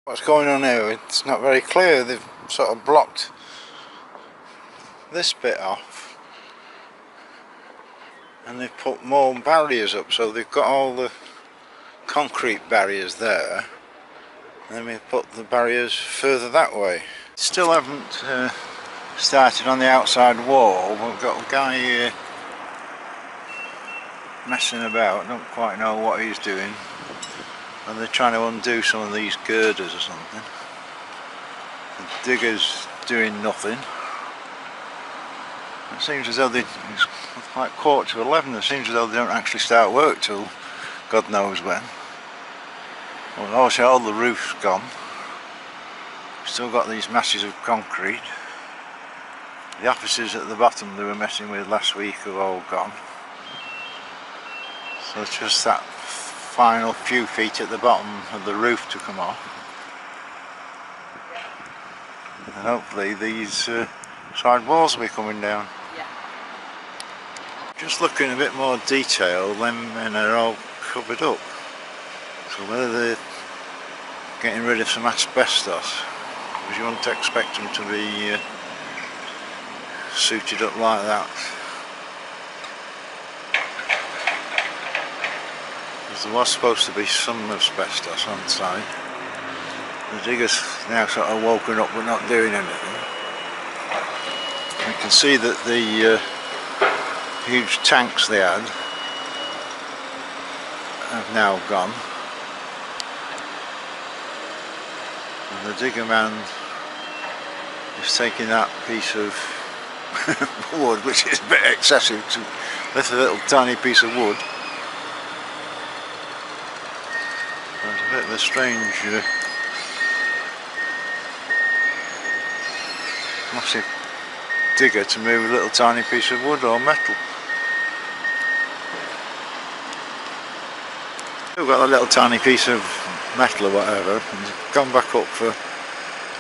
What's going on here? It's not very clear. They've sort of blocked this bit off and they've put more barriers up, so they've got all the concrete barriers there and then we've put the barriers further that way. Still haven't started on the outside wall. We've got a guy here messing about. I don't quite know what he's doing, and they're trying to undo some of these girders or something. The digger's doing nothing. It seems as though it's like 11:15. It seems as though they don't actually start work till God knows when. Well, also all the roof's gone. Still got these masses of concrete. The offices at the bottom they were messing with last week are all gone. So it's just that final few feet at the bottom of the roof to come off. And hopefully these side walls will be coming down. Yeah. Just looking in a bit more detail, them men are all covered up. So whether they're getting rid of some asbestos, because you wouldn't expect them to be suited up like that. Because there was supposed to be some asbestos on site. The digger's now sort of woken up but not doing anything. You can see that the huge tanks they had have now gone. And the digger man is taking that piece of wood, which is a bit excessive to lift a little tiny piece of wood. It's a bit of a strange massive digger to move a little tiny piece of wood or metal. We've got a little tiny piece of metal or whatever and gone back up for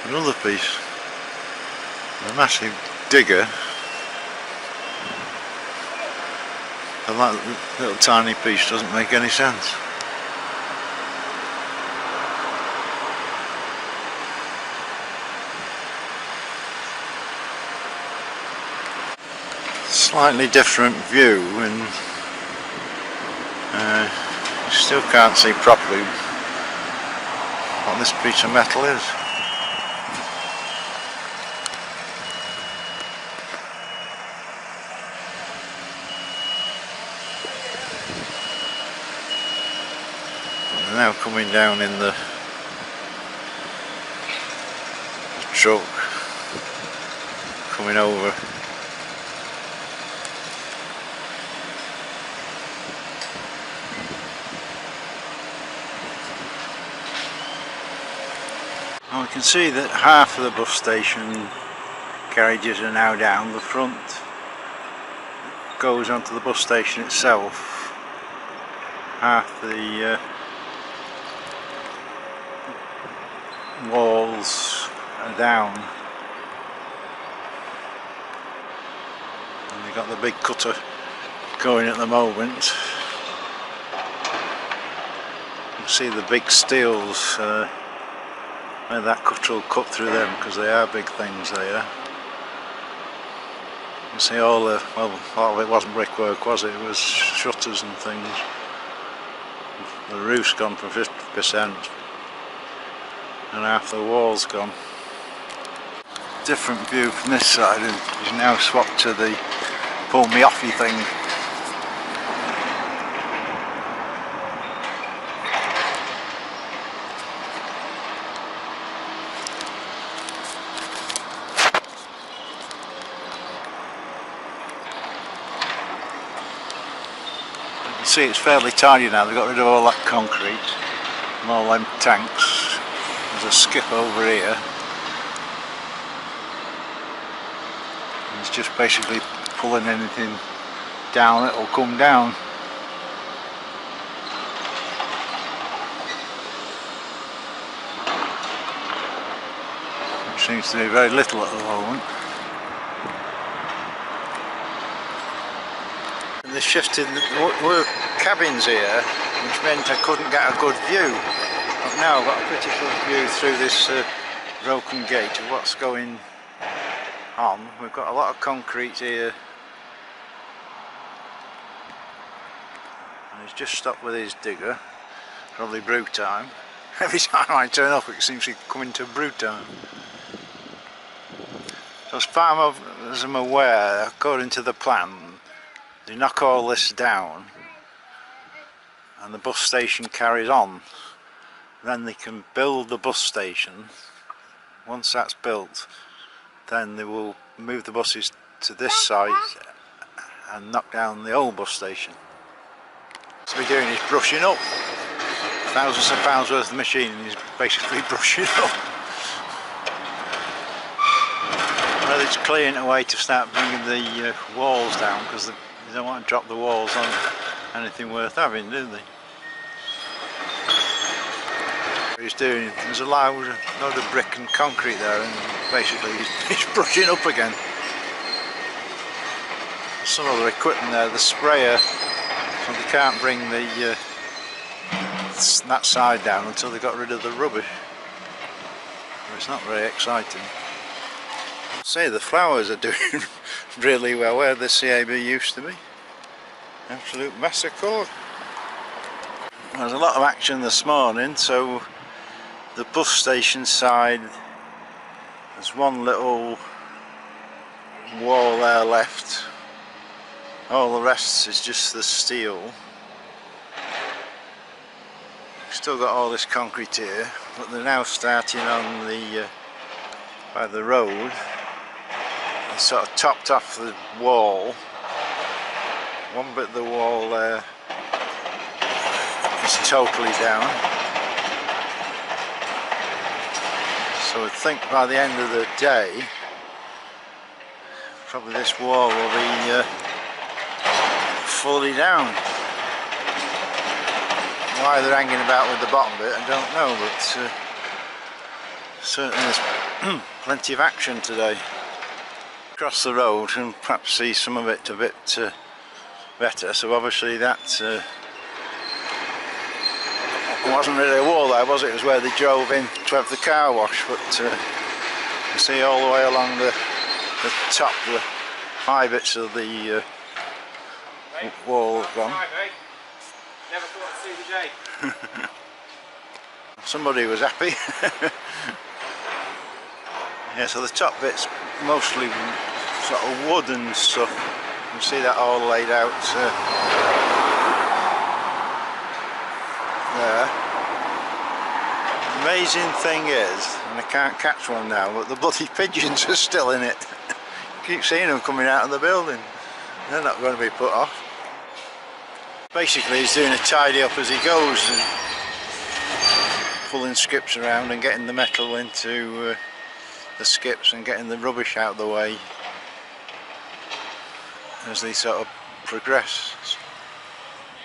another piece. A massive digger and that little tiny piece doesn't make any sense. Slightly different view, and you still can't see properly what this piece of metal is. They're now coming down in the truck, coming over. Well, we can see that half of the bus station carriages are now down. The front goes onto the bus station itself. Half the walls are down. And they've got the big cutter going at the moment. You can see the big steels where that cutter will cut through them, because they are big things there. You can see all the, well, part of it wasn't brickwork, was it? It was shutters and things. The roof's gone for 50% and half the wall's gone. Different view from this side, and he's now swapped to the pull me offy thing. You can see it's fairly tidy now. They've got rid of all that concrete and all them tanks. There's a skip over here. And it's just basically pulling anything down, it'll come down. Which seems to be very little at the moment. And they shifted, there were cabins here, which meant I couldn't get a good view. But now I've got a pretty good view through this broken gate of what's going on. We've got a lot of concrete here, and he's just stopped with his digger, probably brew time. Every time I turn up it seems to come into brew time. So as far as I'm aware, according to the plan, they knock all this down and the bus station carries on. Then they can build the bus station. Once that's built, then they will move the buses to this site and knock down the old bus station. What we're doing is brushing up. Thousands of pounds worth of machine is basically brushing up. Well, it's clearing away to start bringing the walls down, because they don't want to drop the walls on anything worth having, do they? What he's doing, there's a load of brick and concrete there, and basically he's brushing up again. Some other equipment there, the sprayer, so they can't bring that side down until they got rid of the rubbish. It's not very exciting. Say the flowers are doing really well where the CAB used to be. Absolute massacre. There's a lot of action this morning, so the bus station side, there's one little wall there left. All the rest is just the steel. Still got all this concrete here, but they're now starting on the by the road. They sort of topped off the wall. One bit of the wall there is totally down. So I think by the end of the day, probably this wall will be fully down. Why they're hanging about with the bottom bit, I don't know, but certainly there's plenty of action today. Across the road and perhaps see some of it a bit better. So obviously that wasn't really a wall there, was it? It was where they drove in to have the car wash, but you see all the way along the top, the high bits of the wall have gone. Never thought to see the day. Somebody was happy. Yeah, so the top bit's mostly sort of wood and stuff. You can see that all laid out there. The amazing thing is, and I can't catch one now, but the bloody pigeons are still in it. Keep seeing them coming out of the building. They're not going to be put off. Basically he's doing a tidy up as he goes and pulling skips around and getting the metal into the skips and getting the rubbish out of the way as they sort of progress,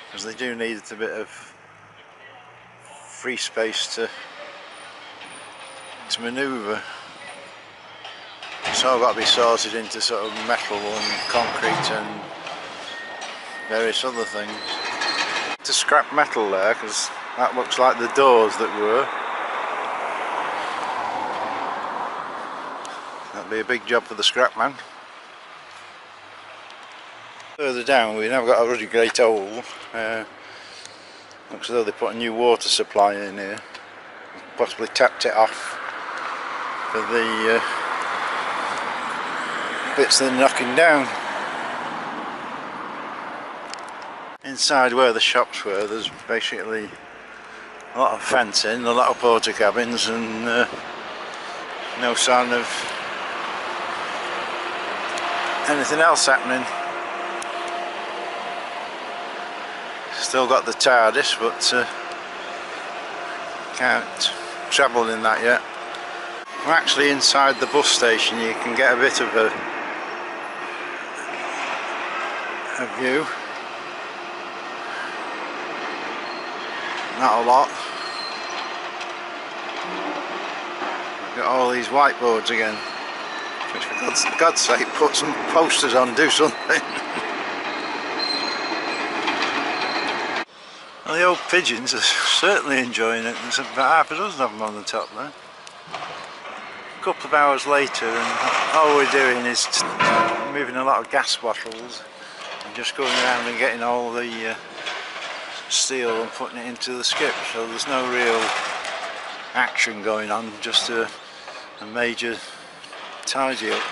because they do need a bit of free space to manoeuvre. It's all got to be sorted into sort of metal and concrete and various other things. To scrap metal there, because that looks like the doors that were. That'll be a big job for the scrap man. Further down we've now got a really great hole. Looks as though they put a new water supply in here. Possibly tapped it off for the bits they're knocking down. Inside where the shops were, there's basically a lot of fencing, a lot of porter cabins, and no sign of anything else happening. Still got the TARDIS, but can't travel in that yet. We're actually inside the bus station. You can get a bit of a view. Not a lot. We've got all these whiteboards again. Which, for God's sake, put some posters on, do something. Well, the old pigeons are certainly enjoying it. There's about half a dozen of them on the top there. A couple of hours later, and all we're doing is moving a lot of gas bottles and just going around and getting all the steel and putting it into the skip. So there's no real action going on, just a major tidy up.